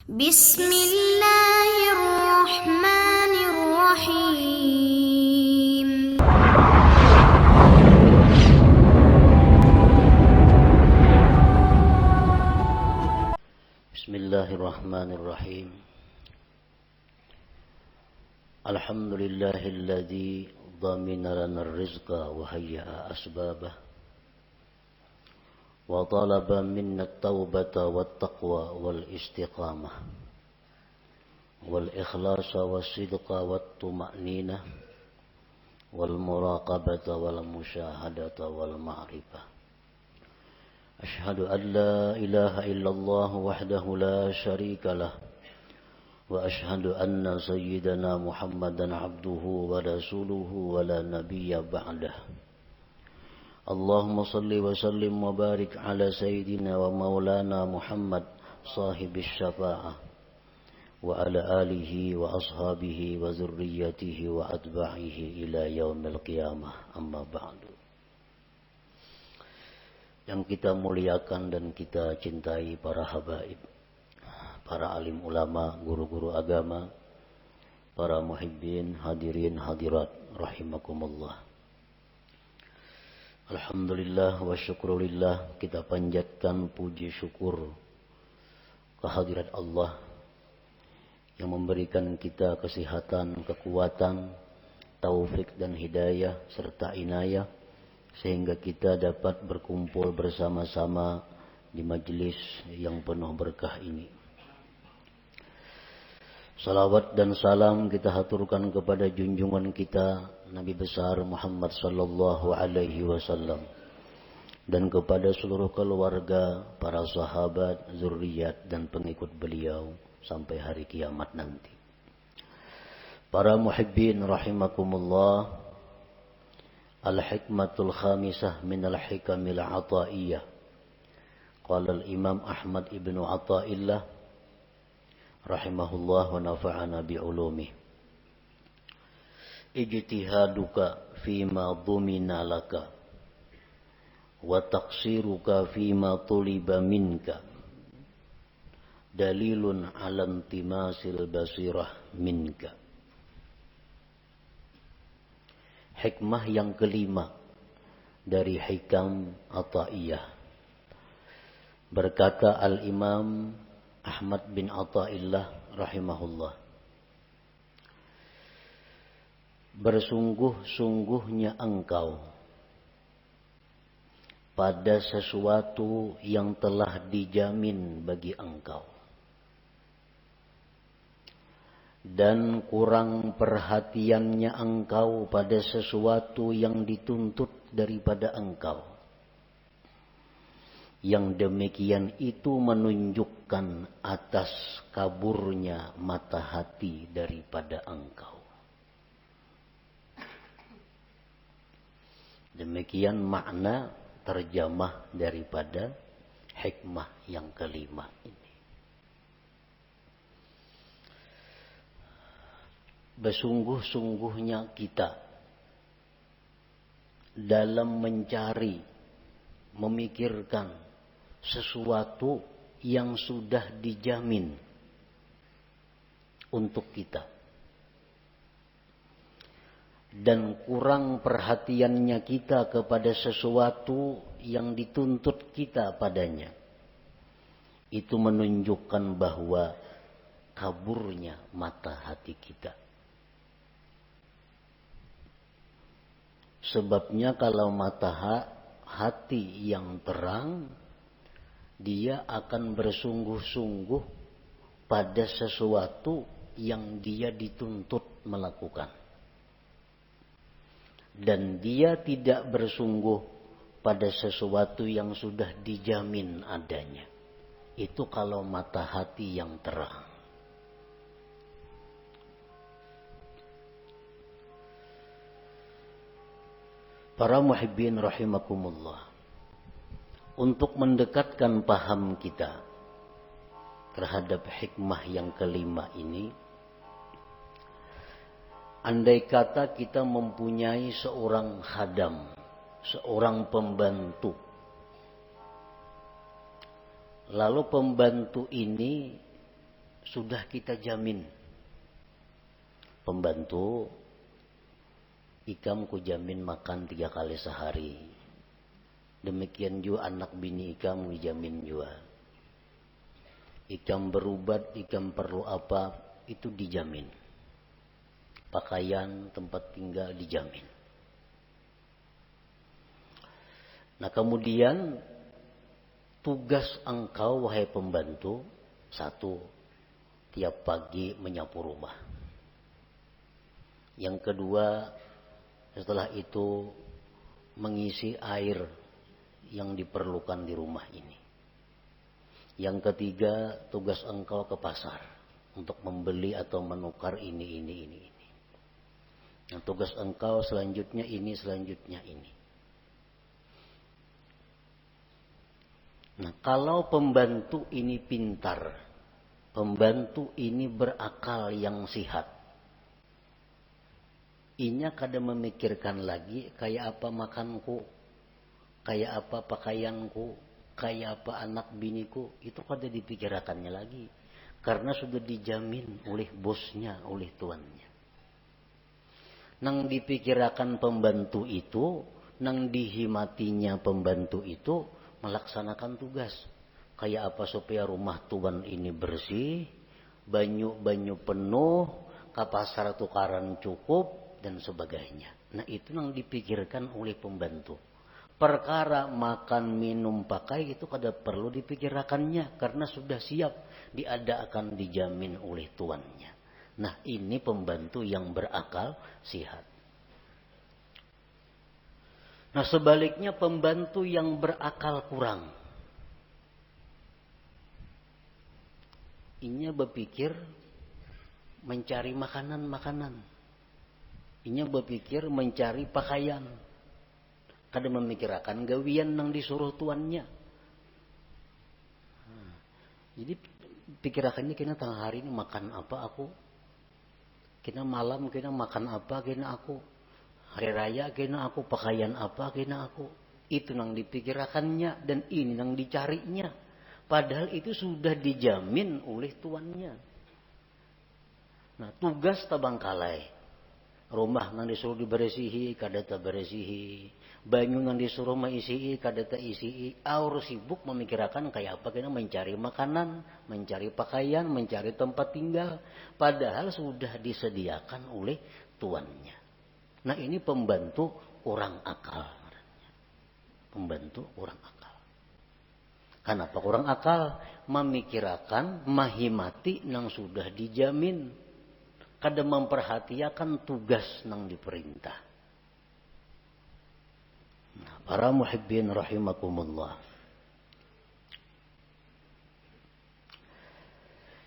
Bismillahirrahmanirrahim. Bismillahirrahmanirrahim. Alhamdulillahilladzi dhamina lana ar-rizqa wa hayya'a asbabah wa talaba minna at-taubata wat-taqwa wal-istiqamah wal-ikhlasa was-sidqa wat-tuma'ninah wal-muraqabata wal-musyahadata wal-ma'rifah. Ashhadu an la ilaha illallah wahdahu la syarika lah wa ashhadu anna sayyidana Muhammadan abduhu wa rasuluhu wa la nabiyya ba'dah. Allahumma salli wa sallim wa barik ala sayyidina wa maulana Muhammad sahibis syafa'ah wa ala alihi wa ashabihi wa zurriyyatihi wa atba'ihi ila yaumil qiyamah, amma ba'du. Yang kita muliakan dan kita cintai para habaib, para alim ulama, guru-guru agama, para muhibbin, hadirin, hadirat, rahimakumullah. Alhamdulillah wa syukrulillah, kita panjatkan puji syukur kehadirat Allah yang memberikan kita kesehatan, kekuatan, taufik dan hidayah serta inayah sehingga kita dapat berkumpul bersama-sama di majelis yang penuh berkah ini. Salawat dan salam kita haturkan kepada junjungan kita Nabi besar Muhammad sallallahu alaihi wasallam dan kepada seluruh keluarga, para sahabat, zuriat dan pengikut beliau sampai hari kiamat nanti. Para muhibbin rahimakumullah, al-hikmatul khamisah min al-hikamil ataiyah. Qala al-Imam Ahmad ibn Athaillah rahimahullah wa nafa'ana bi'ulumih. Ijtihaduka fima dhumina laka wa taqsiruka fima tuliba minka dalilun ala intimasil basirah minka. Hikmah yang kelima dari hikam Athaiyah. Berkata Al-Imam Ahmad bin Athaillah rahimahullah, bersungguh-sungguhnya engkau pada sesuatu yang telah dijamin bagi engkau, dan kurang perhatiannya engkau pada sesuatu yang dituntut daripada engkau. Yang demikian itu menunjukkan atas kaburnya mata hati daripada engkau. Demikian makna terjemah daripada hikmah yang kelima ini. Bersungguh-sungguhnya kita dalam mencari, memikirkan sesuatu yang sudah dijamin untuk kita, dan kurang perhatiannya kita kepada sesuatu yang dituntut kita padanya, itu menunjukkan bahwa kaburnya mata hati kita. Sebabnya kalau mata hati yang terang, dia akan bersungguh-sungguh pada sesuatu yang dia dituntut melakukan. Dan dia tidak bersungguh pada sesuatu yang sudah dijamin adanya. Itu kalau mata hati yang terang. Para muhibbin rahimakumullah, untuk mendekatkan paham kita terhadap hikmah yang kelima ini, andai kata kita mempunyai seorang khadam, seorang pembantu, lalu pembantu ini sudah kita jamin. Pembantu, ikam ku jamin makan 3 kali sehari. Demikian juga anak bini ikam dijamin juga. Ikam berubat, ikam perlu apa, itu dijamin. Pakaian, tempat tinggal dijamin. Nah kemudian tugas engkau wahai pembantu, 1, tiap pagi menyapu rumah. Yang kedua, setelah itu mengisi air yang diperlukan di rumah ini. Yang ketiga, tugas engkau ke pasar untuk membeli atau menukar ini. Yang tugas engkau selanjutnya ini, selanjutnya ini. Nah, kalau pembantu ini pintar, pembantu ini berakal yang sihat, inya kada memikirkan lagi kayak apa makanku, kayak apa pakaianku, kayak apa anak biniku, itu kada dipikirkannya lagi. Karena sudah dijamin oleh bosnya, oleh tuannya. Nang dipikirkan pembantu itu, nang dihimatinya pembantu itu, melaksanakan tugas. Kayak apa supaya rumah tuan ini bersih, banyu penuh, ke pasar tukaran cukup, dan sebagainya. Nah itu yang dipikirkan oleh pembantu. Perkara makan, minum, pakai itu kada perlu dipikirkannya. Karena sudah siap diadakan, dijamin oleh tuannya. Nah ini pembantu yang berakal sihat. Nah sebaliknya pembantu yang berakal kurang, inya berpikir mencari makanan. Inya berpikir mencari pakaian. Kada memikirkan gawian yang disuruh tuannya. Jadi pikirakannya kena tengah hari ini makan apa aku. Kena malam kena makan apa kena aku. Hari raya kena aku, pakaian apa kena aku. Itu yang dipikirkannya dan ini yang dicarinya. Padahal itu sudah dijamin oleh tuannya. Nah tugas tabangkalai. Rumah nang disuruh diberesihi kada ta beresihi. Banyu nang disuruh maisihi kada ta isihi. Aur sibuk memikirkan kayak apa kena mencari makanan, mencari pakaian, mencari tempat tinggal. Padahal sudah disediakan oleh tuannya. Nah ini pembantu kurang akal. Pembantu kurang akal. Kenapa kurang akal? Memikirkan, mahimati nang sudah dijamin. Kada memperhatikan tugas nang diperintah. Nah, para muhibbin rahimakumullah.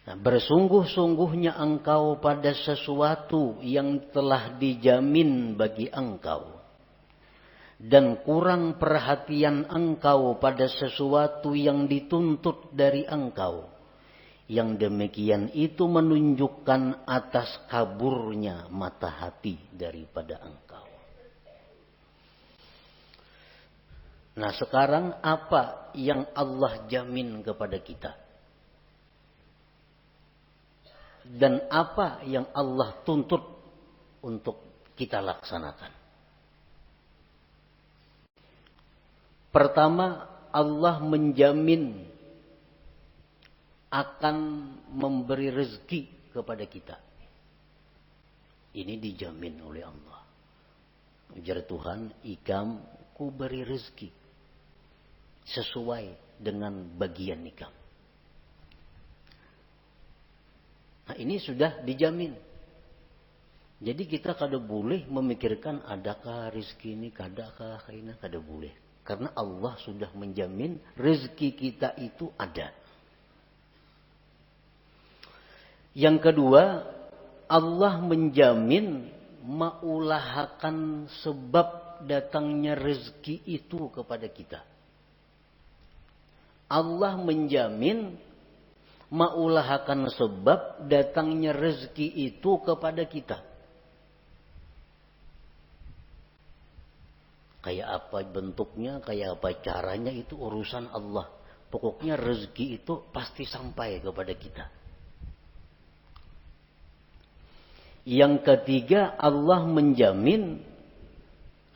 Nah, bersungguh-sungguhnya engkau pada sesuatu yang telah dijamin bagi engkau. Dan kurang perhatian engkau pada sesuatu yang dituntut dari engkau. Yang demikian itu menunjukkan atas kaburnya mata hati daripada engkau. Nah sekarang apa yang Allah jamin kepada kita? Dan apa yang Allah tuntut untuk kita laksanakan? Pertama, Allah menjamin akan memberi rezeki kepada kita. Ini dijamin oleh Allah. Ujar Tuhan, ikam ku beri rezeki sesuai dengan bagian ikam. Nah ini sudah dijamin. Jadi kita kada boleh memikirkan adakah rezeki ini, kadakah ini, kada boleh. Karena Allah sudah menjamin rezeki kita itu ada. Yang kedua, Allah menjamin maulahakan sebab datangnya rezeki itu kepada kita. Allah menjamin maulahakan sebab datangnya rezeki itu kepada kita. Kayak apa bentuknya, kayak apa caranya itu urusan Allah. Pokoknya rezeki itu pasti sampai kepada kita. Yang ketiga, Allah menjamin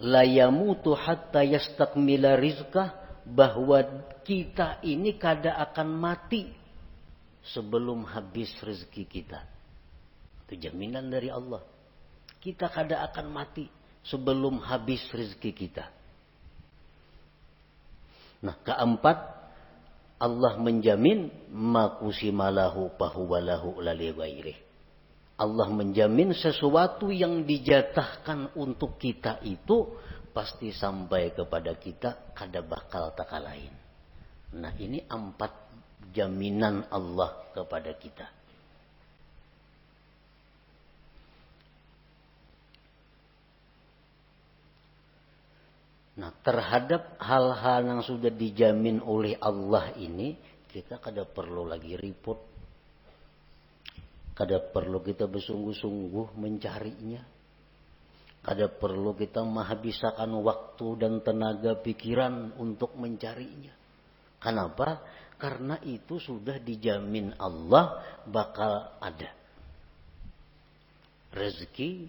la yamutu hatta yastakmila rizqah, bahwa kita ini kada akan mati sebelum habis rezeki kita. Itu jaminan dari Allah. Kita kada akan mati sebelum habis rezeki kita. Nah, keempat, Allah menjamin makusimalahu pahuwalahu lali ghairih. Allah menjamin sesuatu yang dijatahkan untuk kita itu pasti sampai kepada kita, kada bakal taka lain. Nah, ini 4 jaminan Allah kepada kita. Nah, terhadap hal-hal yang sudah dijamin oleh Allah ini, kita kada perlu lagi ribut. Kada perlu kita bersungguh-sungguh mencarinya. Kada perlu kita menghabiskan waktu dan tenaga pikiran untuk mencarinya. Kenapa? Karena itu sudah dijamin Allah bakal ada. Rezeki.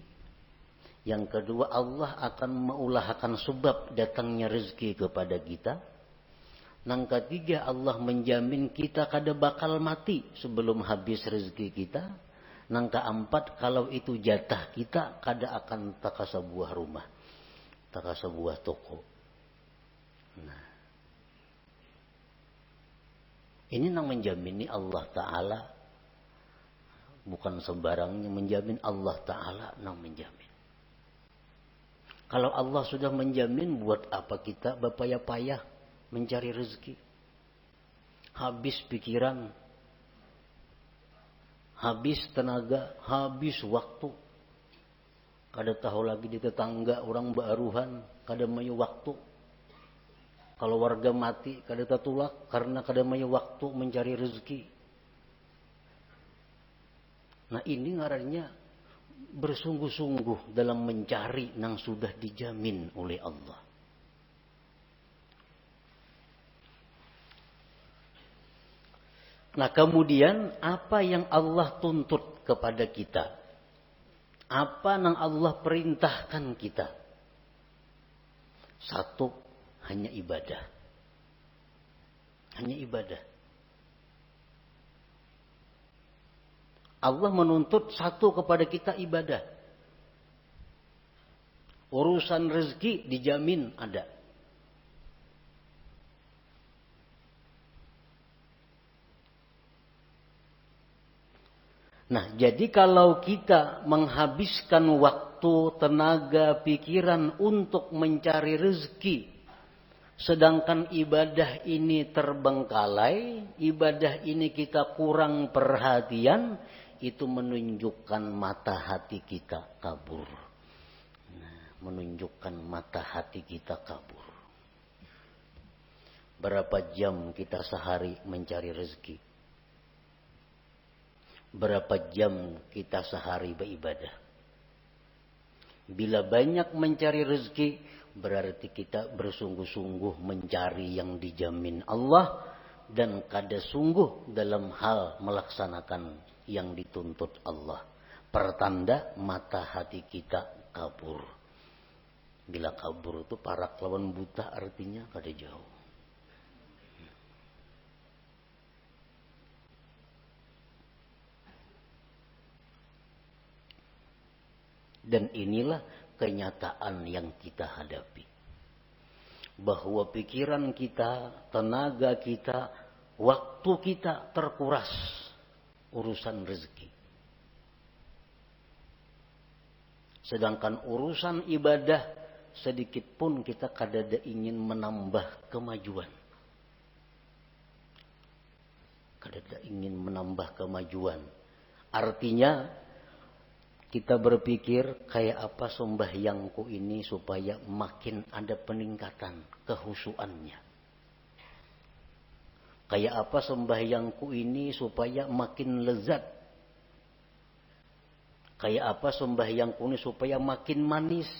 Yang kedua, Allah akan mengulahkan sebab datangnya rezeki kepada kita. Yang ketiga, Allah menjamin kita kada bakal mati sebelum habis rezeki kita. Yang keempat, kalau itu jatah kita, kada akan taka sebuah rumah, taka sebuah toko. Nah, ini yang menjamini Allah Ta'ala. Bukan sembarangnya menjamin, Allah Ta'ala yang menjamin. Kalau Allah sudah menjamin, buat apa kita berpayah-payah mencari rezeki? Habis pikiran, habis tenaga, habis waktu. Kada tahu lagi di tetangga orang baruhan, kada mayu waktu. Kalau warga mati, kada tatulak karena kada mayu waktu mencari rezeki. Nah, ini ngarannya bersungguh-sungguh dalam mencari yang sudah dijamin oleh Allah. Nah, kemudian apa yang Allah tuntut kepada kita? Apa yang Allah perintahkan kita? Satu, hanya ibadah. Hanya ibadah. Allah menuntut satu kepada kita, ibadah. Urusan rezeki dijamin ada. Nah, jadi kalau kita menghabiskan waktu, tenaga, pikiran untuk mencari rezeki, sedangkan ibadah ini terbengkalai, ibadah ini kita kurang perhatian, itu menunjukkan mata hati kita kabur. Nah, menunjukkan mata hati kita kabur. Berapa jam kita sehari mencari rezeki? Berapa jam kita sehari beribadah? Bila banyak mencari rezeki, berarti kita bersungguh-sungguh mencari yang dijamin Allah dan kada sungguh dalam hal melaksanakan yang dituntut Allah. Pertanda mata hati kita kabur. Bila kabur itu parak lawan buta, artinya kada jauh. Dan inilah kenyataan yang kita hadapi. Bahwa pikiran kita, tenaga kita, waktu kita terkuras urusan rezeki. Sedangkan urusan ibadah, sedikit pun kita kadada ingin menambah kemajuan. Kadada ingin menambah kemajuan. Artinya, kita berpikir kayak apa sembahyangku ini supaya makin ada peningkatan kehusuannya. Kayak apa sembahyangku ini supaya makin lezat. Kayak apa sembahyangku ini supaya makin manis.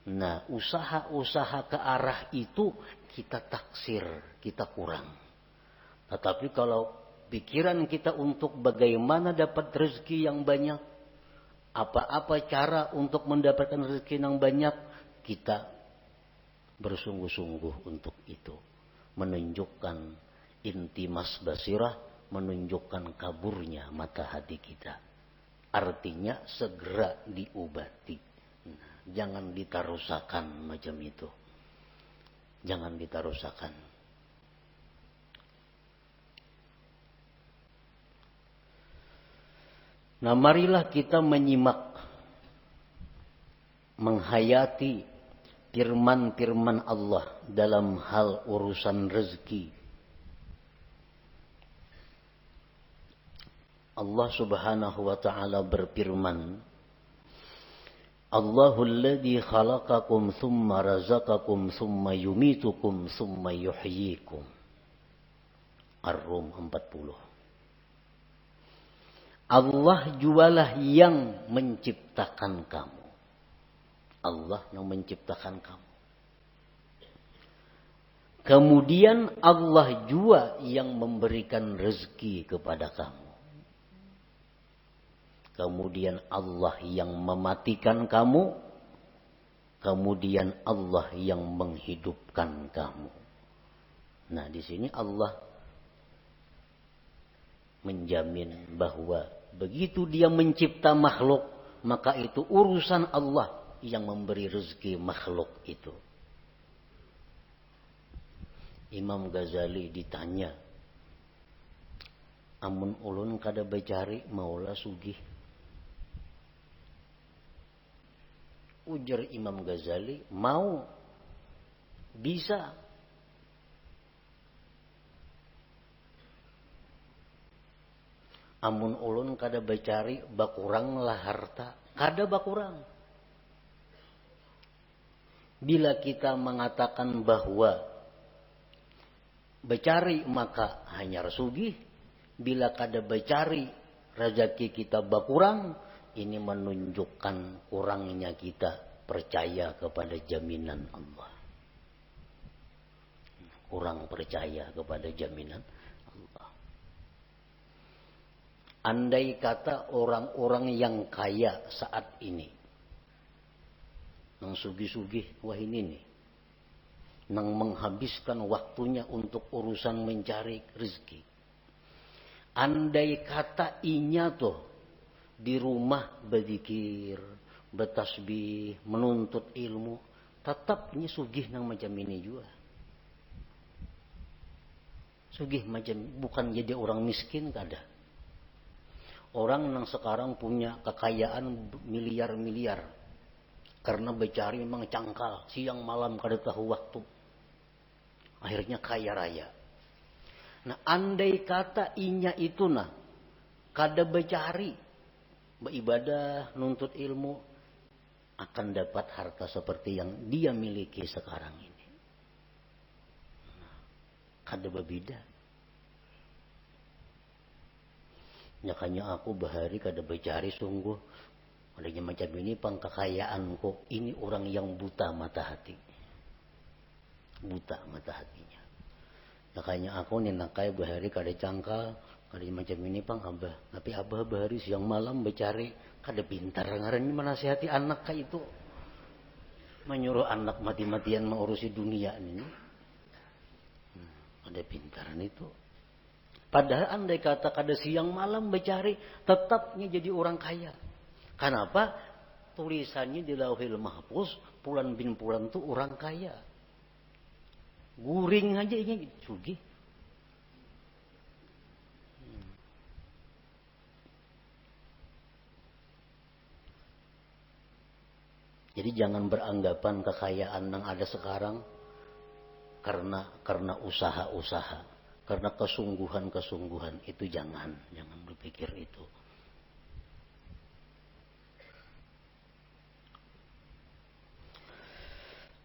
Nah, usaha-usaha ke arah itu kita taksir, kita kurang. Tetapi kalau pikiran kita untuk bagaimana dapat rezeki yang banyak, Apa-apa cara untuk mendapatkan rezeki yang banyak, kita bersungguh-sungguh untuk itu. Menunjukkan intimas basirah, menunjukkan kaburnya mata hati kita. Artinya segera diobati. Jangan ditarusakan macam itu. Jangan ditarusakan. Nah, marilah kita menyimak, menghayati firman-firman Allah dalam hal urusan rezeki. Allah Subhanahu wa ta'ala berfirman, Allahul ladzi khalaqakum thumma razaqakum thumma yumitukum thumma yuhyikum. Ar-Rum 40. Allah jualah yang menciptakan kamu. Allah yang menciptakan kamu. Kemudian Allah jua yang memberikan rezeki kepada kamu. Kemudian Allah yang mematikan kamu. Kemudian Allah yang menghidupkan kamu. Nah, di sini Allah menjamin bahwa begitu dia mencipta makhluk, maka itu urusan Allah yang memberi rezeki makhluk itu. Imam Ghazali ditanya, amun ulun kada bacari maula sugih. Ujar Imam Ghazali, mau, bisa. Amun ulun kada bacari bakurang lah harta, kada bakurang. Bila kita mengatakan bahwa bacari maka hanya sugih, bila kada bacari rezeki kita bakurang, ini menunjukkan kurangnya kita percaya kepada jaminan Allah. Kurang percaya kepada jaminan Allah. Andai kata orang-orang yang kaya saat ini, nang sugih-sugih, wah ini nih, nang menghabiskan waktunya untuk urusan mencari rezeki. Andai kata inya tuh di rumah berzikir, bertasbih, menuntut ilmu, tetap ini sugih nang macam ini juga. Sugih macam, bukan jadi orang miskin kada. Orang yang sekarang punya kekayaan miliar-miliar karena becari memang cangkal, siang malam kada tahu waktu. Akhirnya kaya raya. Nah, andai kata inya itu nah kada becari, beribadah, nuntut ilmu, akan dapat harta seperti yang dia miliki sekarang ini. Nah, kada berbeda. Nyakanya aku bahari kada becari sungguh. Adanya macam ini pangkekayaanku. Ini orang yang buta mata hati. Buta mata hatinya. Nyakanya aku ninakai bahari kada cangkal. Adanya macam ini pang abah. Tapi abah bahari siang malam becari. Kada pintar. Ngarannya menasihati anak kayak itu. Menyuruh anak mati-matian mengurusi dunia ini. Kada pintaran itu. Padahal andai kata kada siang malam becari, tetapnya jadi orang kaya. Kenapa? Tulisannya di Lauhil Mahfuz, Pulan bin Pulan itu orang kaya. Guring aja ini sugih. Jadi jangan beranggapan kekayaan yang ada sekarang karena usaha-usaha. Karena kesungguhan-kesungguhan itu jangan berpikir itu.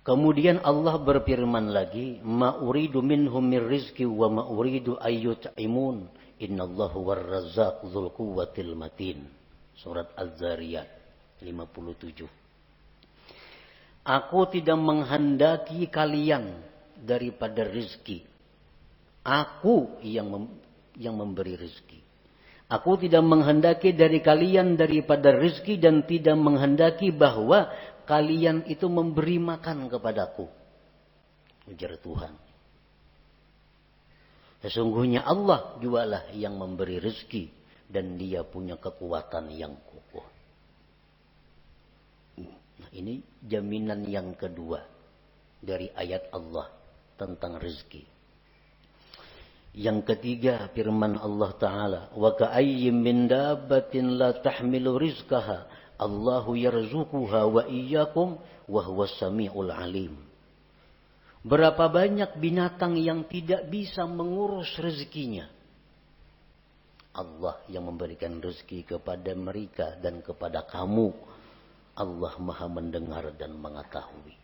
Kemudian Allah berfirman lagi, ma uridu minhum mir rizqi wa ma uridu ayyut'imun, innallahu war-razzaq dzul quwwatil matin. Surat Az-Zariyat 57. Aku tidak menghendaki kalian daripada rizki. Aku yang memberi rezeki. Aku tidak menghendaki dari kalian daripada rezeki dan tidak menghendaki bahwa kalian itu memberi makan kepadaku. Ujar Tuhan. Sesungguhnya Allah jualah yang memberi rezeki dan dia punya kekuatan yang kokoh. Nah, ini jaminan yang kedua dari ayat Allah tentang rezeki. Yang ketiga firman Allah Ta'ala. Wa ka'ayyim min dabbatin la tahmilu rizqaha. Allahu yarzuquha wa iyyakum wa huwas sami'ul alim. Berapa banyak binatang yang tidak bisa mengurus rezekinya. Allah yang memberikan rezeki kepada mereka dan kepada kamu. Allah Maha mendengar dan mengetahui.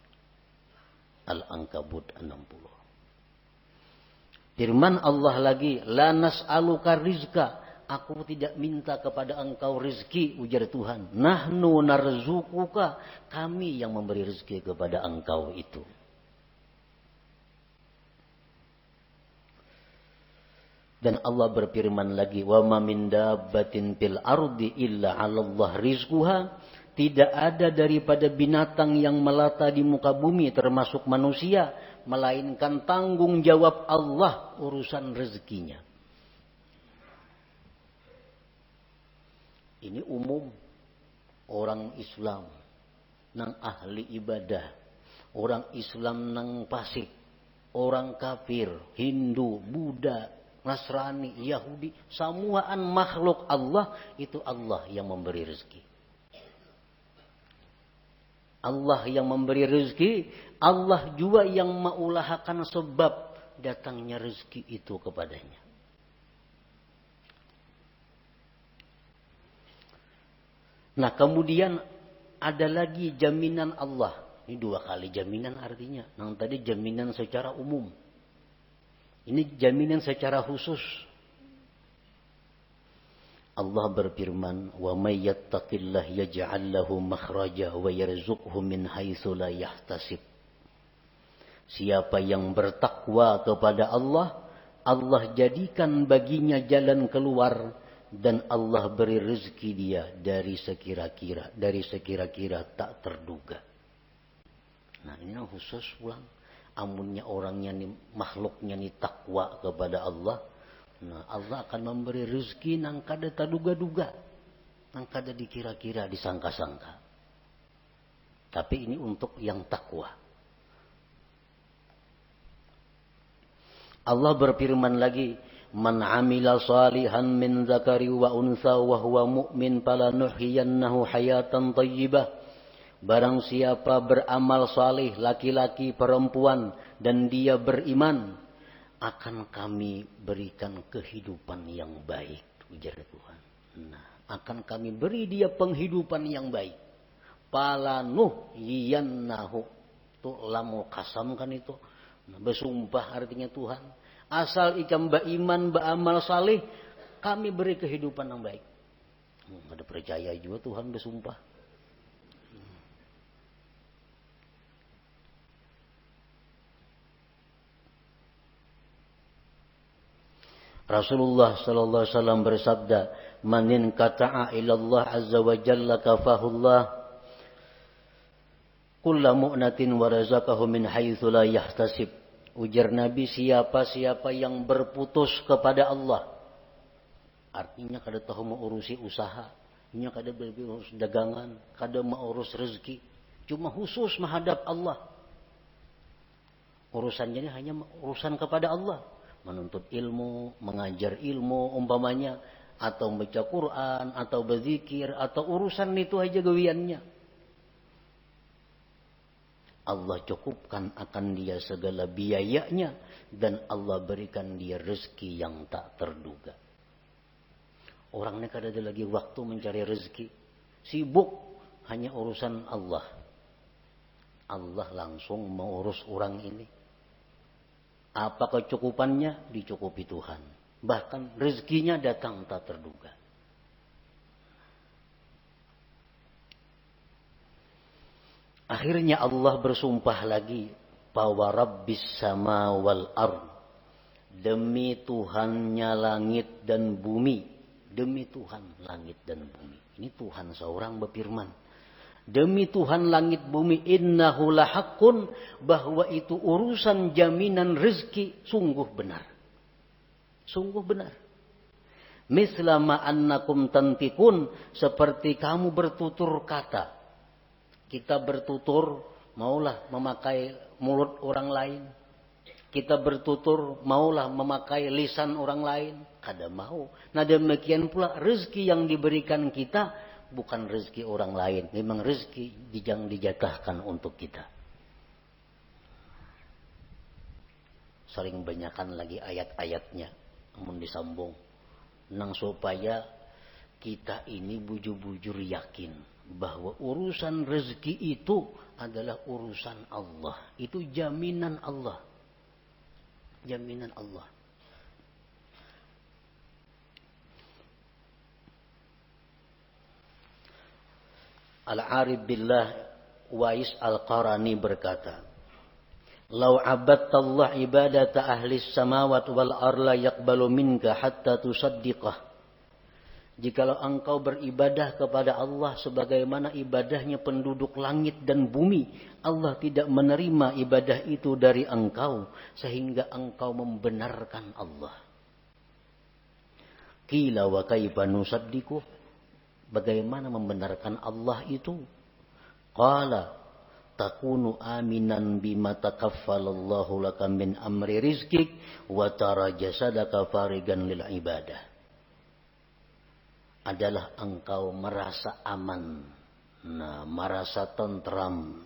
Al-Ankabut 60. Firman Allah lagi, la nas'aluka rizqa. Aku tidak minta kepada engkau rezeki, ujar Tuhan. Nahnu narzuquka. Kami yang memberi rezeki kepada engkau itu. Dan Allah berfirman lagi, wa ma min dabbatin fil ardi illa 'alallah rizquha. Tidak ada daripada binatang yang melata di muka bumi termasuk manusia, melainkan tanggung jawab Allah urusan rezekinya. Ini umum orang Islam nang ahli ibadah, orang Islam nang fasik, orang kafir, Hindu, Buddha, Nasrani, Yahudi, semuaan makhluk Allah itu Allah yang memberi rezeki. Allah yang memberi rezeki, Allah juga yang mengulahkan sebab datangnya rezeki itu kepadanya. Nah, kemudian ada lagi jaminan Allah. Ini 2 kali jaminan artinya. Yang tadi jaminan secara umum. Ini jaminan secara khusus. Allah berfirman, "Wa may yattaqillah yaj'al lahu makhraja wa yarzuqhu min haitsu la yahtasib." Siapa yang bertakwa kepada Allah, Allah jadikan baginya jalan keluar dan Allah beri rezeki dia dari sekira-kira tak terduga. Nah, ini yang khusus pulang. Amunnya orangnya nih, makhluknya nih takwa kepada Allah. Nah, Allah akan memberi rezeki nang kada taduga-duga, nang kada dikira-kira, disangka-sangka. Tapi ini untuk yang takwa. Allah berfirman lagi, "Man 'amila shalihan min dzakari wa untha wa huwa mu'min falanuhyiyannahu hayatan thayyibah." Barang siapa beramal salih, laki-laki perempuan, dan dia beriman, akan kami berikan kehidupan yang baik, ujar Tuhan. Nah, akan kami beri dia penghidupan yang baik. Falanuhyiyannahu. Itu lamu kasam kan itu. Nah, bersumpah artinya Tuhan. Asal ikam beriman, beramal salih, kami beri kehidupan yang baik. Ada percaya juga Tuhan bersumpah. Rasulullah sallallahu alaihi wasallam bersabda, "Manin qata'a ila Allah azza wa jalla kafahullah kullu mu'natin wa razaqahu min haitsu la yahtasib." Ujar Nabi, siapa-siapa yang berputus kepada Allah, artinya kada tahu mau urusi usaha, nya kada berurus dagangan, kada mau urus rezeki, cuma khusus menghadap Allah. Urusannya ini hanya urusan kepada Allah. Menuntut ilmu, mengajar ilmu umpamanya, atau baca Quran, atau berzikir, atau urusan itu aja gawiannya. Allah cukupkan akan dia segala biayanya dan Allah berikan dia rezeki yang tak terduga. Orangnya kada ada lagi waktu mencari rezeki, sibuk hanya urusan Allah. Allah langsung mengurus orang ini. Apa kecukupannya? Dicukupi Tuhan. Bahkan rezekinya datang tak terduga. Akhirnya Allah bersumpah lagi, "Wa rabbis sama wal ard." Demi Tuhannya langit dan bumi. Demi Tuhan langit dan bumi. Ini Tuhan seorang berfirman. Demi Tuhan langit bumi, innahu lahaqqun, bahwa itu urusan jaminan rezeki sungguh benar. Sungguh benar. Mislama annakum tantikun, seperti kamu bertutur kata. Kita bertutur maulah memakai mulut orang lain. Kita bertutur maulah memakai lisan orang lain. Kada mau. Nah demikian pula rezeki yang diberikan kita bukan rezeki orang lain. Memang rezeki yang dijatahkan untuk kita. Sering banyakkan lagi ayat-ayatnya. Namun disambung. Nang supaya kita ini bujur-bujur yakin. Bahwa urusan rezeki itu adalah urusan Allah. Itu jaminan Allah. Jaminan Allah. Al-Arif Billah Wais Al-Qarani berkata, "Lau abadtallah ibadata ahli samawat wal arla yaqbalu minka hatta tusaddiqah." Jikalau engkau beribadah kepada Allah sebagaimana ibadahnya penduduk langit dan bumi, Allah tidak menerima ibadah itu dari engkau sehingga engkau membenarkan Allah. Qila wa kaifa nusaddiqu? Bagaimana membenarkan Allah itu? Qala takunu aminan bima takaffalallahu laka min amri rizqik wa tara jasadaka farigan lil ibadah. Adalah engkau merasa aman, merasa tentram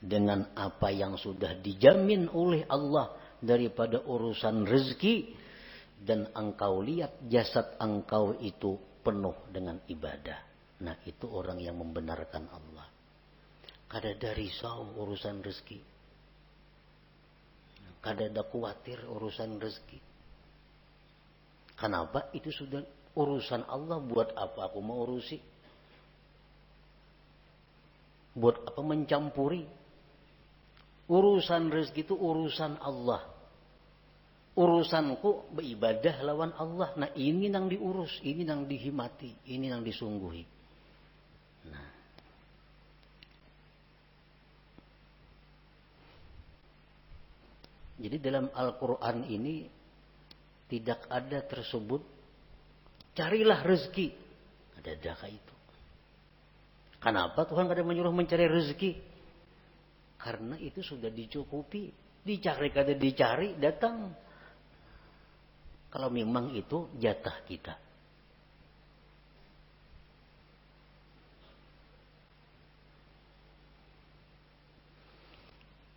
dengan apa yang sudah dijamin oleh Allah daripada urusan rezeki, dan engkau lihat jasad engkau itu penuh dengan ibadah. Nah itu orang yang membenarkan Allah. Kada ada risau urusan rezeki, kada ada khawatir urusan rezeki. Kenapa? Itu sudah urusan Allah. Buat apa aku mau urusi? Buat apa mencampuri? Urusan rezeki itu urusan Allah. Urusanku beribadah lawan Allah. Nah ini yang diurus, ini yang dihimati, ini yang disungguhi. Nah, jadi dalam Al-Quran ini tidak ada tersebut carilah rezeki. Ada daka itu. Kenapa Tuhan kada menyuruh mencari rezeki? Karena itu sudah dicukupi. Dicari kada dicari, datang. Kalau memang itu jatah kita.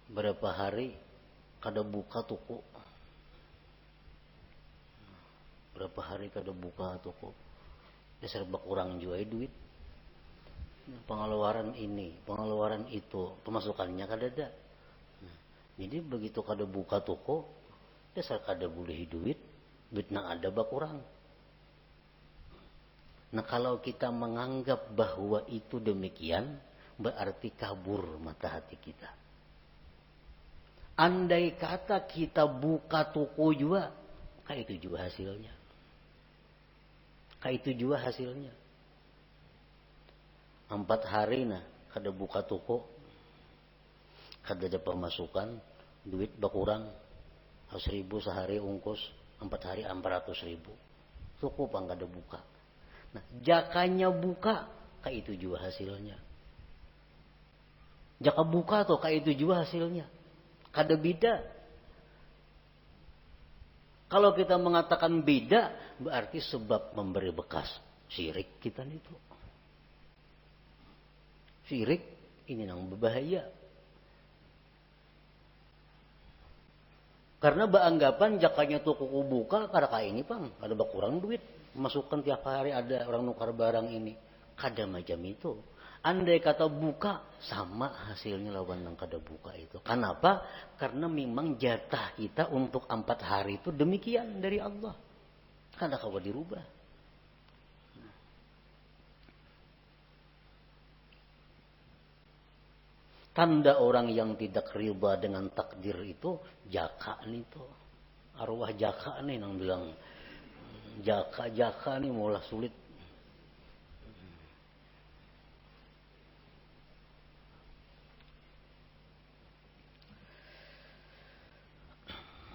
Berapa hari kada buka toko. Berapa hari kada buka toko. Dasar kurang juga duit. Pengeluaran ini, pengeluaran itu, pemasukannya kada ada. Jadi begitu kada buka toko, dasar kada boleh duit nang ada bakurang. Nah kalau kita menganggap bahwa itu demikian, berarti kabur mata hati kita. Andai kata kita buka toko juga, kayak itu juga hasilnya. Kayak itu juga hasilnya. 4 hari kada buka toko, kada ada pemasukan, duit berkurang, 100.000 sehari ungkus, 4 hari 400.000. Toko pang kada buka. Nah, jakanya buka, kayak itu juga hasilnya. Jaka buka tuh kayak itu juga hasilnya. Kada beda. Kalau kita mengatakan beda, berarti sebab memberi bekas. Syirik kita itu. Syirik ini yang berbahaya. Karena beranggapan jakanya toko buka, kada kayak ini pang, ada berkurang duit. Masukkan tiap hari ada orang nukar barang ini. Kada macam itu. Andai kata buka, sama hasilnya lawan yang kada buka itu. Kenapa? Karena memang jatah kita untuk 4 hari itu demikian dari Allah. Kada kawa dirubah. Tanda orang yang tidak riba dengan takdir itu, jaka nih tuh. Arwah jaka nih yang bilang, Jaka nih mulai sulit.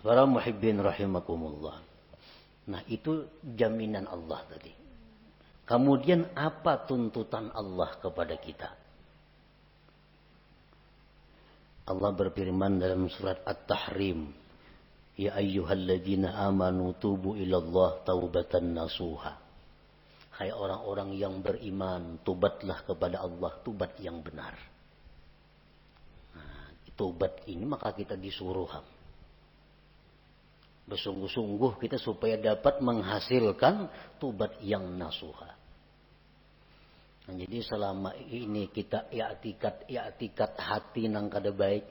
Para muhibbin rahimakumullah. Nah, itu jaminan Allah tadi. Kemudian apa tuntutan Allah kepada kita? Allah berfirman dalam surat At-Tahrim, ya ayyuhalladzina amanu tubu ilallah taubatan nasuha. Hai orang-orang yang beriman, tobatlah kepada Allah, tobat yang benar. Nah, tobat ini maka kita disuruh bersungguh-sungguh kita supaya dapat menghasilkan tobat yang nasuha. Nah, jadi selama ini kita i'tikat hati nang kada baik,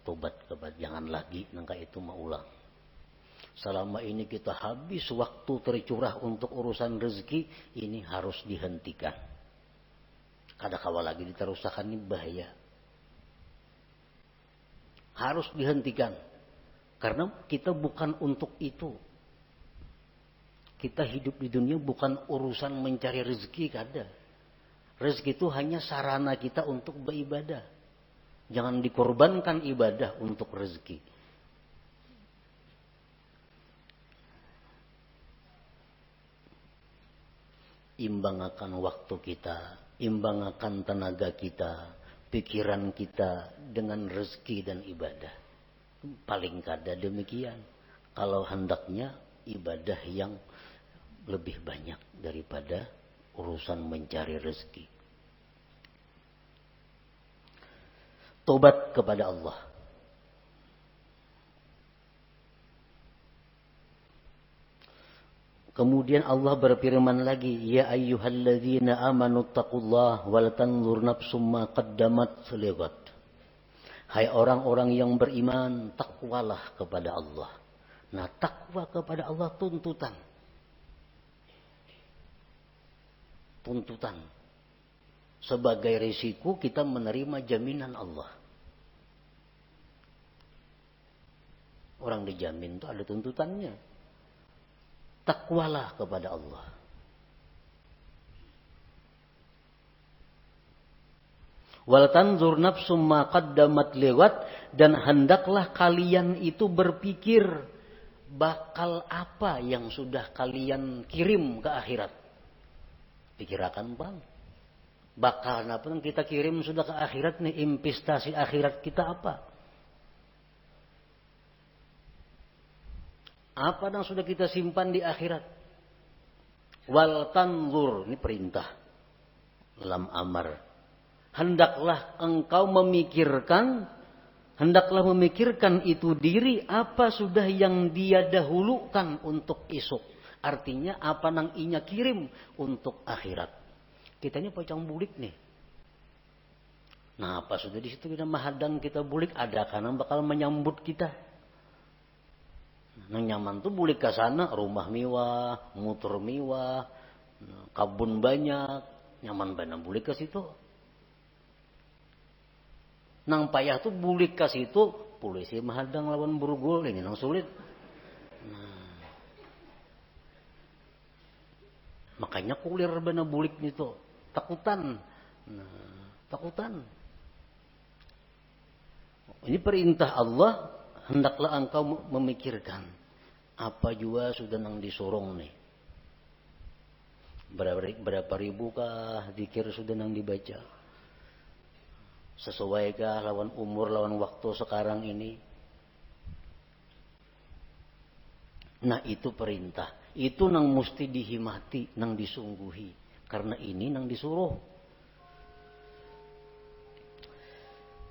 tobat kepada jangan lagi nang itu maulang. Selama ini kita habis waktu tercurah untuk urusan rezeki, ini harus dihentikan. Kada kawa lagi diterusakan ini bahaya. Harus dihentikan. Karena kita bukan untuk itu. Kita hidup di dunia bukan urusan mencari rezeki kada. Rezeki itu hanya sarana kita untuk beribadah. Jangan dikorbankan ibadah untuk rezeki. Imbangkan waktu kita, imbangkan tenaga kita, pikiran kita dengan rezeki dan ibadah. Paling kada demikian. Kalau hendaknya ibadah yang lebih banyak daripada urusan mencari rezeki. Tobat kepada Allah. Kemudian Allah berfirman lagi, ya ayyuhalladzina amanu taqullaha wal tanzur nafsum ma qaddamat lighad. Hai orang-orang yang beriman, takwalah kepada Allah. Nah, takwa kepada Allah tuntutan. Tuntutan. Sebagai risiko kita menerima jaminan Allah. Orang dijamin itu ada tuntutannya. Takwalah kepada Allah. Wal tanzur nafsum ma qaddamat lighad, dan hendaklah kalian itu berpikir bakal apa yang sudah kalian kirim ke akhirat. Pikirakan bang, bakal apa yang kita kirim sudah ke akhirat nih, investasi akhirat kita apa? Apa yang sudah kita simpan di akhirat? Wal tanzur, ini perintah lam amar. Hendaklah engkau memikirkan, hendaklah memikirkan itu diri apa sudah yang dia dahulukan untuk esok. Artinya apa nang inya kirim untuk akhirat. Kita ini pocong bulik nih. Nah, apa sudah di situ kita mahadang kita bulik, ada karena bakal menyambut kita. Nang nyaman tuh bulik ke sana, rumah mewah, motor mewah, kabun banyak, nyaman banget bulik ke situ. Nang payah tuh bulik ke situ, polisi mahadang lawan burgul, ini nang sulit. Nah, makanya kulir bener bulik itu, takutan. Nah, takutan. Ini perintah Allah, hendaklah engkau memikirkan apa juga sudah nang disorong nih. Berapa ribu kah zikir sudah nang dibaca? Sesuaikah lawan umur, lawan waktu sekarang ini? Nah, itu perintah. Itu nang mesti dihimati, nang disungguhi. Karena ini nang disuruh.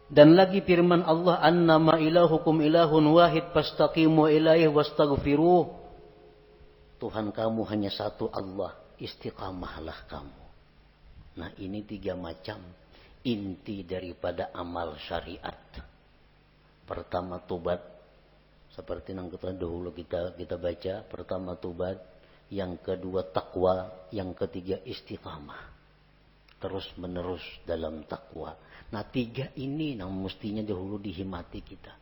Dan lagi firman Allah, annama ilahukum ilahun wahid fastaqimu ilaihi wastaghfiruh. Tuhan kamu hanya satu Allah, istiqamahlah kamu. Nah, ini 3 macam inti daripada amal syariat. Pertama tobat, seperti yang kita dahulu kita baca. Pertama tobat, yang kedua takwa, yang ketiga istiqamah. Terus menerus dalam takwa. Nah, 3 ini yang mestinya dahulu dihimati kita.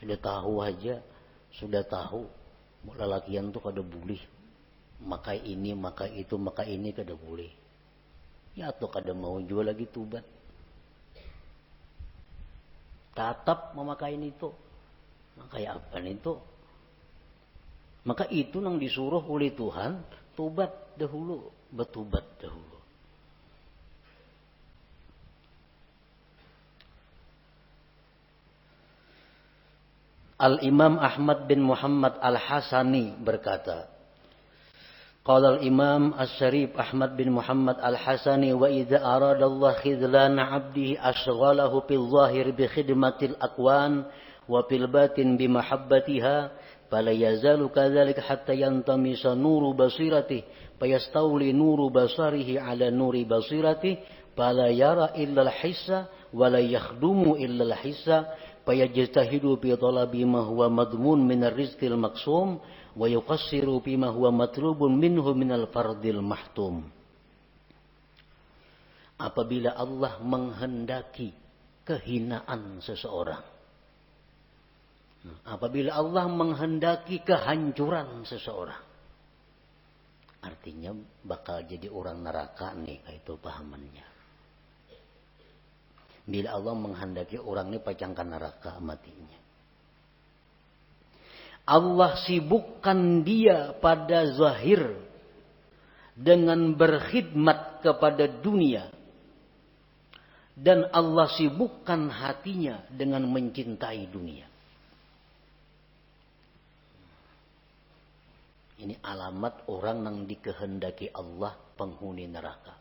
Sudah tahu aja, sudah tahu lelakian tuh kada boleh. Maka ini, maka itu, maka ini kada boleh. Ya atau kada mau jual lagi tubat. Tetap memakai itu. Maka ya apa itu? Maka itu yang disuruh oleh Tuhan, tubat dahulu, bertubat dahulu. Al-Imam Ahmad bin Muhammad Al-Hasani berkata, qala al-Imam As-Syarif Ahmad bin Muhammad Al-Hasani, wa idza arada Allah khidlana 'abdihi ashghalahu fil zahir bi khidmatil aqwan wa fil batin bi mahabbatiha fala yazalu kadzalika hatta yantamisa nuru basiratihi fayastawli nuru basarihi 'ala nuri basiratihi fala yara illa al-hissa wa la yakhdumu illa al-hissa fayajtahidu bi talabi ma huwa madmun min ar-rizqil maqsum wa yuqassiru bima huwa matlubun minhu minal fardil mahtum. Apabila Allah menghendaki kehinaan seseorang, apabila Allah menghendaki kehancuran seseorang, artinya bakal jadi orang neraka nih, itu pahamannya. Bila Allah menghendaki orang ini pacangkan neraka matinya, Allah sibukkan dia pada zahir dengan berkhidmat kepada dunia, dan Allah sibukkan hatinya dengan mencintai dunia. Ini alamat orang yang dikehendaki Allah penghuni neraka.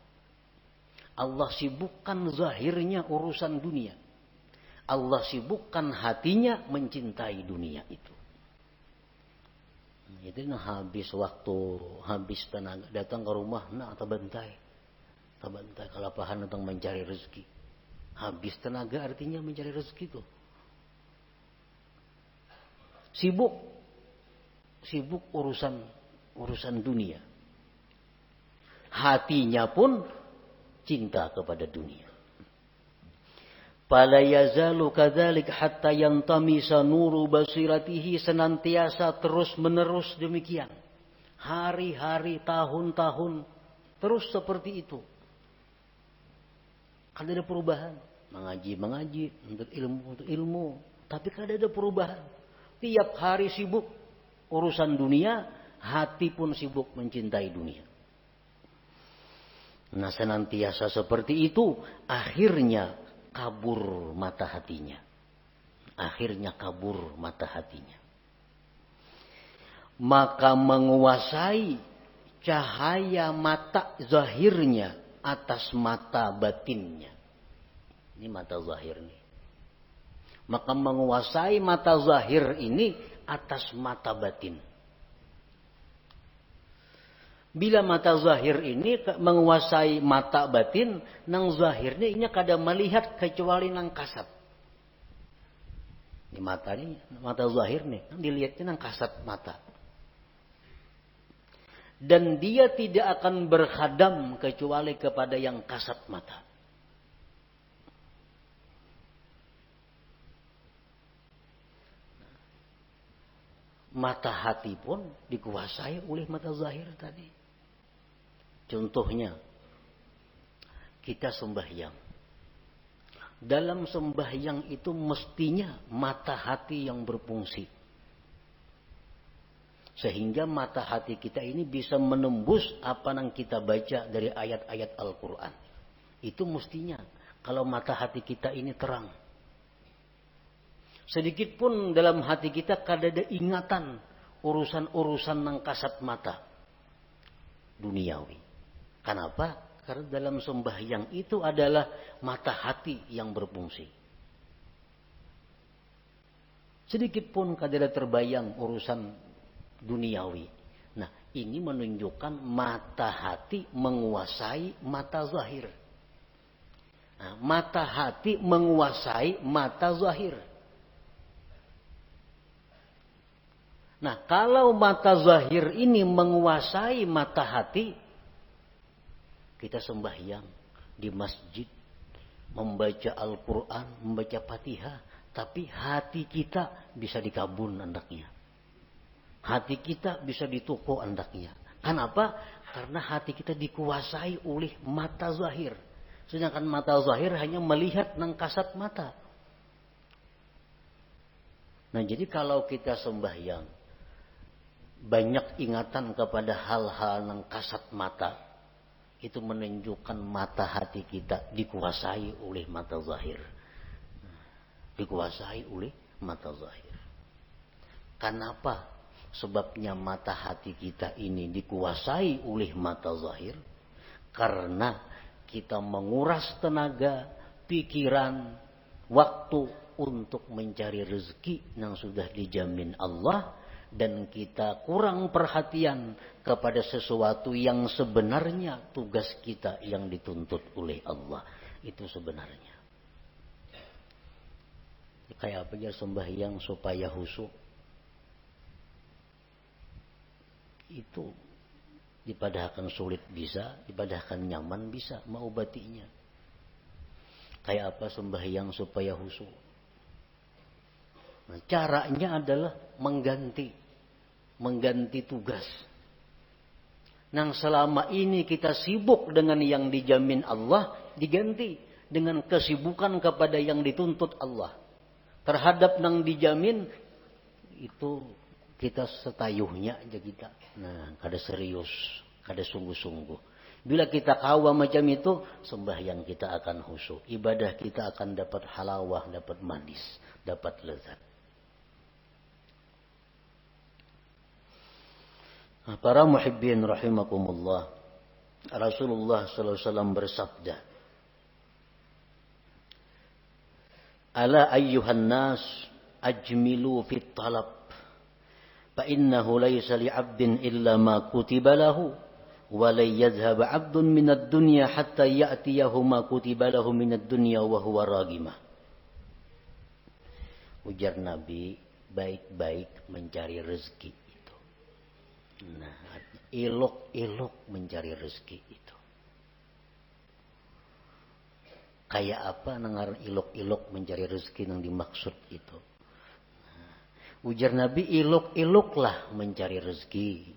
Allah sibukkan zahirnya urusan dunia, Allah sibukkan hatinya mencintai dunia itu. Itu habis waktu, habis tenaga, datang ke rumah, tabantai kalapahan datang mencari rezeki. Habis tenaga artinya mencari rezeki itu. Sibuk urusan dunia. Hatinya pun cinta kepada dunia. Fala yazalu kadzalik hatta yantamisa nuru basiratihi, senantiasa terus menerus demikian. Hari-hari, tahun-tahun terus seperti itu. Kada ada perubahan. Mengaji, untuk ilmu, tapi kada ada perubahan. Tiap hari sibuk urusan dunia, hati pun sibuk mencintai dunia. Nah, senantiasa seperti itu, akhirnya kabur mata hatinya. Maka menguasai cahaya mata zahirnya atas mata batinnya. Ini mata zahir nih. Maka menguasai mata zahir ini atas mata batin. Bila mata zahir ini menguasai mata batin, nang zahirnya ini kada melihat kecuali nang kasat. Ini mata zahir nih, dilihatnya nang kasat mata. Dan dia tidak akan berkhadam kecuali kepada yang kasat mata. Mata hati pun dikuasai oleh mata zahir tadi. Contohnya, kita sembahyang. Dalam sembahyang itu mestinya mata hati yang berfungsi. Sehingga mata hati kita ini bisa menembus apa yang kita baca dari ayat-ayat Al-Quran. Itu mestinya kalau mata hati kita ini terang. Sedikit pun dalam hati kita kada ada ingatan urusan-urusan nang kasat mata duniawi. Kenapa? Karena dalam sembahyang itu adalah mata hati yang berfungsi. Sedikit pun kada ada terbayang urusan duniawi. Nah, ini menunjukkan mata hati menguasai mata zahir. Nah, mata hati menguasai mata zahir. Nah, kalau mata zahir ini menguasai mata hati, kita sembahyang di masjid, membaca Al-Quran, membaca Fatihah, Tapi hati kita bisa dikabun andaknya. Hati kita bisa dituku andaknya. Kenapa? Karena hati kita dikuasai oleh mata zahir. Sedangkan mata zahir hanya melihat nang kasat mata. Nah jadi kalau kita sembahyang, banyak ingatan kepada hal-hal nang kasat mata, itu menunjukkan mata hati kita dikuasai oleh mata zahir. Dikuasai oleh mata zahir. Kenapa? Sebabnya mata hati kita ini dikuasai oleh mata zahir. Karena kita menguras tenaga, pikiran, waktu untuk mencari rezeki yang sudah dijamin Allah. Dan kita kurang perhatian kepada sesuatu yang sebenarnya tugas kita yang dituntut oleh Allah. Itu sebenarnya. Kayak apa ya sembahyang supaya khusyuk. Itu dipadahkan sulit bisa, dipadahkan nyaman bisa, mengobatinya. Kayak apa sembahyang supaya khusyuk. Nah, caranya adalah mengganti tugas. Yang selama ini kita sibuk dengan yang dijamin Allah, diganti dengan kesibukan kepada yang dituntut Allah. Terhadap yang dijamin itu kita setayuhnya aja kita. Nah, kada serius, kada sungguh-sungguh. Bila kita kawa macam itu, sembahyang kita akan khusyuk. Ibadah kita akan dapat halawah, dapat manis, dapat lezat. Para muhibbin rahimakumullah, Rasulullah sallallahu alaihi wasallam bersabda, "Ala ayyuhan nas ajmilu fit talab, fa innahu laysa li'abdin illa ma kutiba lahu, wa la yadhhab 'abdun minad dunya hatta ya'tiyahu ma kutiba lahu minad dunya wa huwa ragimah." Ujar Nabi, baik-baik mencari rezeki. Nah, elok-elok mencari rezeki itu. Kayak apa nengar elok-elok mencari rezeki yang dimaksud itu? Nah, ujar Nabi, elok-eloklah mencari rezeki.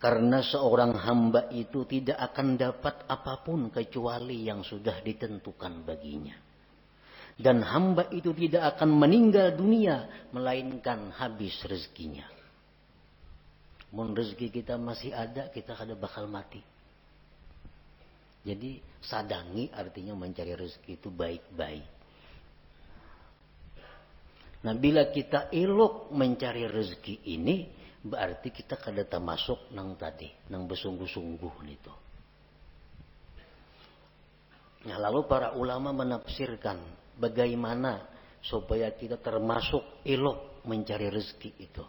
Karena seorang hamba itu tidak akan dapat apapun kecuali yang sudah ditentukan baginya. Dan hamba itu tidak akan meninggal dunia melainkan habis rezekinya. Mun rezeki kita masih ada, kita kada bakal mati. Jadi sadangi artinya mencari rezeki itu baik-baik. Nah bila kita elok mencari rezeki ini, berarti kita kada termasuk nang tadi, nang bersungguh-sungguh itu. Nah lalu para ulama menafsirkan bagaimana supaya kita termasuk elok mencari rezeki itu.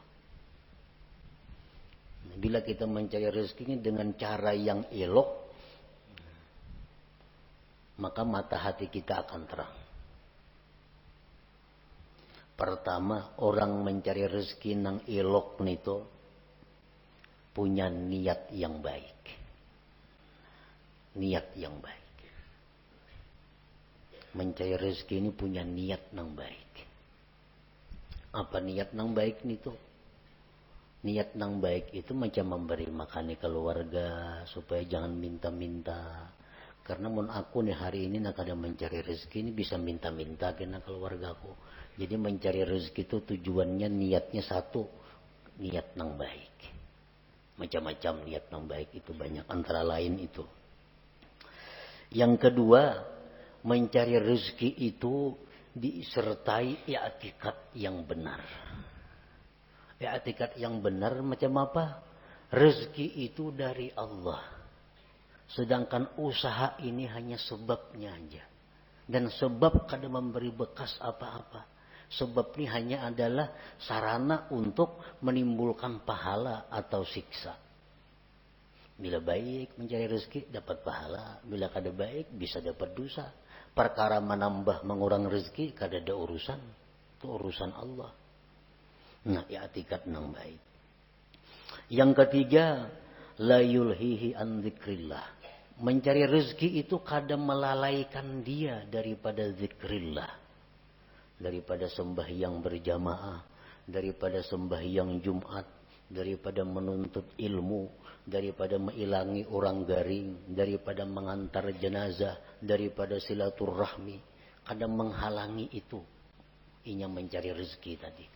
Bila kita mencari rezekinya dengan cara yang elok, maka mata hati kita akan terang. Pertama, orang mencari rezeki nang elok nito punya niat yang baik. Niat yang baik. Mencari rezeki ini punya niat nang baik. Apa niat nang baik nito? Niat nang baik itu macam memberi makan keluarga supaya jangan minta-minta. Karena mun aku nih hari ini nak ada mencari rezeki ini bisa minta-minta kena keluargaku. Jadi mencari rezeki itu tujuannya niatnya satu, niat nang baik. Macam-macam niat nang baik itu banyak, antara lain itu. Yang kedua, mencari rezeki itu disertai i'tikad yang benar. I'tikad yang benar macam apa? Rezeki itu dari Allah. Sedangkan usaha ini hanya sebabnya aja. Dan sebab kada memberi bekas apa-apa. Sebab ini hanya adalah sarana untuk menimbulkan pahala atau siksa. Bila baik mencari rezeki dapat pahala. Bila kada baik bisa dapat dosa. Perkara menambah mengurang rezeki kada ada urusan. Itu urusan Allah. Nah, i'tikad nang baik. Yang ketiga, la yulhihi an dzikrillah. Mencari rezeki itu kadang melalaikan dia daripada zikrillah. daripada sembahyang berjamaah, daripada sembahyang Jumat, daripada menuntut ilmu, daripada mengilangi orang garing, daripada mengantar jenazah, daripada silaturahmi. Kadang menghalangi itu, inya mencari rezeki tadi.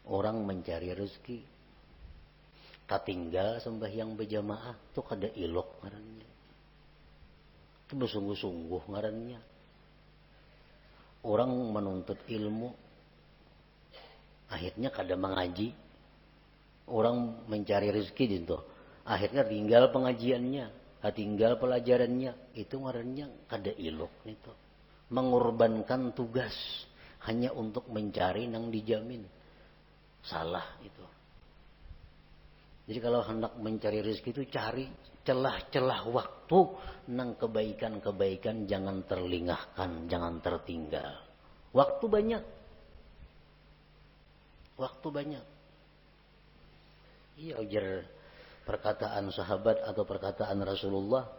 Orang mencari rezeki, katinggal sembahyang berjamaah, itu kada ilok ngarannya. Itu bersungguh-sungguh ngarannya. Orang menuntut ilmu, akhirnya kada mengaji. Orang mencari rezeki itu, akhirnya tinggal pengajiannya, tinggal pelajarannya. Itu ngarannya kada ilok itu. Mengorbankan tugas hanya untuk mencari nang dijamin. Salah itu. Jadi kalau hendak mencari rezeki itu cari celah-celah waktu nang kebaikan-kebaikan, jangan terlingahkan, jangan tertinggal. Waktu banyak. Waktu banyak. Iya, ujar perkataan sahabat atau perkataan Rasulullah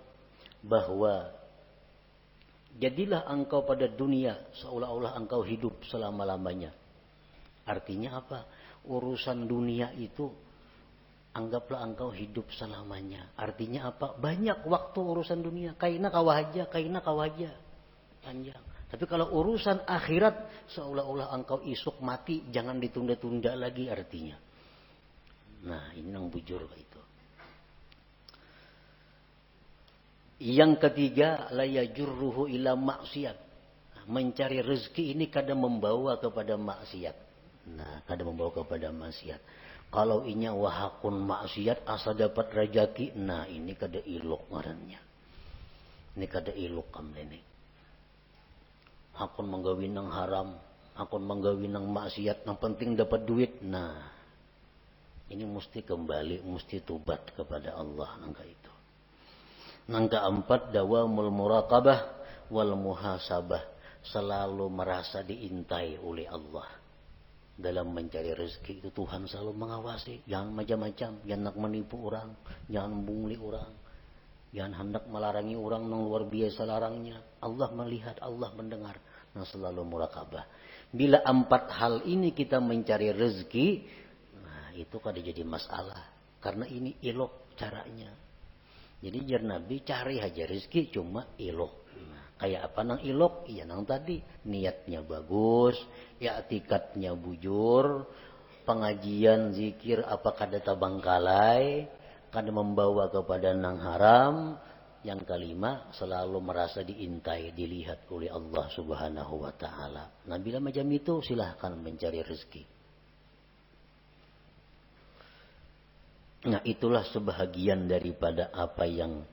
bahwa jadilah engkau pada dunia seolah-olah engkau hidup selama-lamanya. Artinya apa? Urusan dunia itu anggaplah engkau hidup selamanya. Artinya apa? Banyak waktu urusan dunia. Kaina kawahaja. Panjang. Tapi kalau urusan akhirat, seolah-olah engkau isuk mati, jangan ditunda-tunda lagi artinya. Nah, ini yang bujur itu. Yang ketiga, la yajurruhu ila maksiat. Mencari rezeki ini kadang membawa kepada maksiat. Nah, kadang membawa kepada maksiat. Kalau inya wahakun maksiat asa dapat rajaki, nah ini kada ilok ngarannya. Ini kada ilok kamne. Hakun menggawi nang haram, hakun menggawi nang maksiat, nang penting dapat duit. Nah, ini mesti kembali, mesti tobat kepada Allah nangka itu. Nang keempat, dawamul muraqabah wal muhasabah, selalu merasa diintai oleh Allah. Dalam mencari rezeki itu Tuhan selalu mengawasi. Jangan macam-macam, jangan nak menipu orang, jangan bungli orang, jangan hendak melarangi orang yang luar biasa larangnya. Allah melihat, Allah mendengar. Nah, selalu muraqabah. Bila 4 hal ini kita mencari rezeki, nah itu kada jadi masalah. Karena ini ilok caranya. Jadi jar Nabi cari aja rezeki cuma ilok. Kayak apa nang ilok? Iya nang tadi. Niatnya bagus, i'tikadnya bujur, pengajian zikir apa kada tabangkalai, kada membawa kepada nang haram. Yang kelima, selalu merasa diintai, dilihat oleh Allah Subhanahu wa taala. Nah, bila macam itu silahkan mencari rezeki. Nah, itulah sebahagian daripada apa yang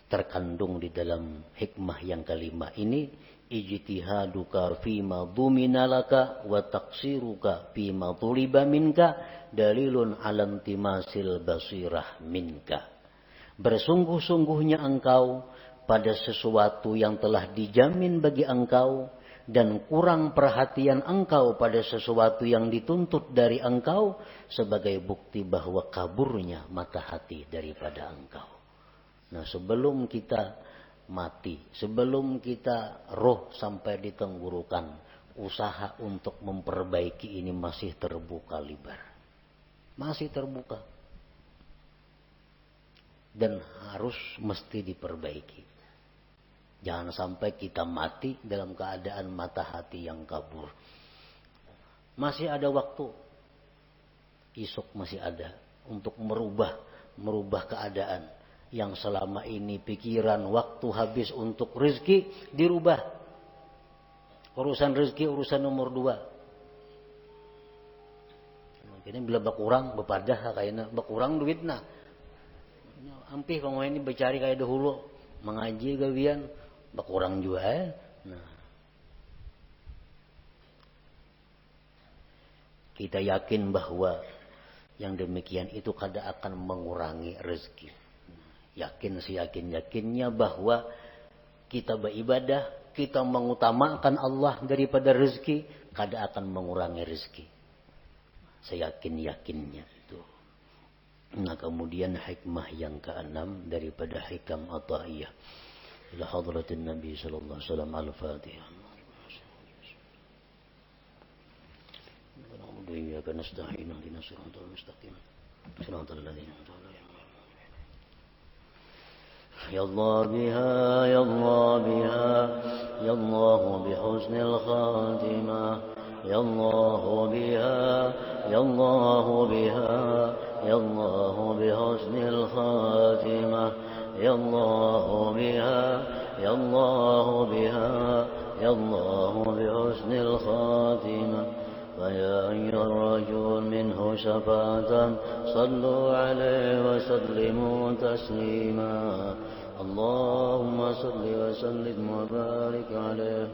terkandung di dalam hikmah yang kelima ini. Ijtihaduka fima dhumina laka wa taqsiruka fima tuliba minka dalilun ala intimasil basirah minka. Bersungguh-sungguhnya engkau pada sesuatu yang telah dijamin bagi engkau, dan kurang perhatian engkau pada sesuatu yang dituntut dari engkau, sebagai bukti bahwa kaburnya mata hati daripada engkau. Nah, sebelum kita mati, sebelum kita roh sampai di tenggorokan, usaha untuk memperbaiki ini masih terbuka lebar. Masih terbuka. Dan harus mesti diperbaiki. Jangan sampai kita mati dalam keadaan mata hati yang kabur. Masih ada waktu. Esok masih ada untuk merubah keadaan. Yang selama ini pikiran, waktu habis untuk rezeki dirubah. Urusan rezeki urusan nomor 2. Ini bila bakurang bepadah kayaknya bakurang duitna. Ampih kalau ini bercari kayak dahulu, mengaji gawian bakurang juga. Nah, kita yakin bahwa yang demikian itu kada akan mengurangi rezeki. Yakin seyakin-yakinnya bahwa kita beribadah, kita mengutamakan Allah daripada rezeki, kada akan mengurangi rezeki. Seyakin-yakinnya itu. Nah, kemudian hikmah yang ke-6 daripada hikam Athaiyah. إلى حضرة النبي صلى الله عليه وسلم. الفاتحة. إياك نستعين اهدنا الصراط المستقيم صراط الذين أنعمت عليهم. يا الله بها يا الله بها يا الله بحسن الخاتمة يا الله بها يا الله بها يا الله بحسن الخاتمة يا الله بها يا الله بها يا الله بحسن الخاتمة. فيا أيها الرجل منه شفاعة صلوا عليه وسلموا تسليما. اللهم صل وسلم وبارك عليه.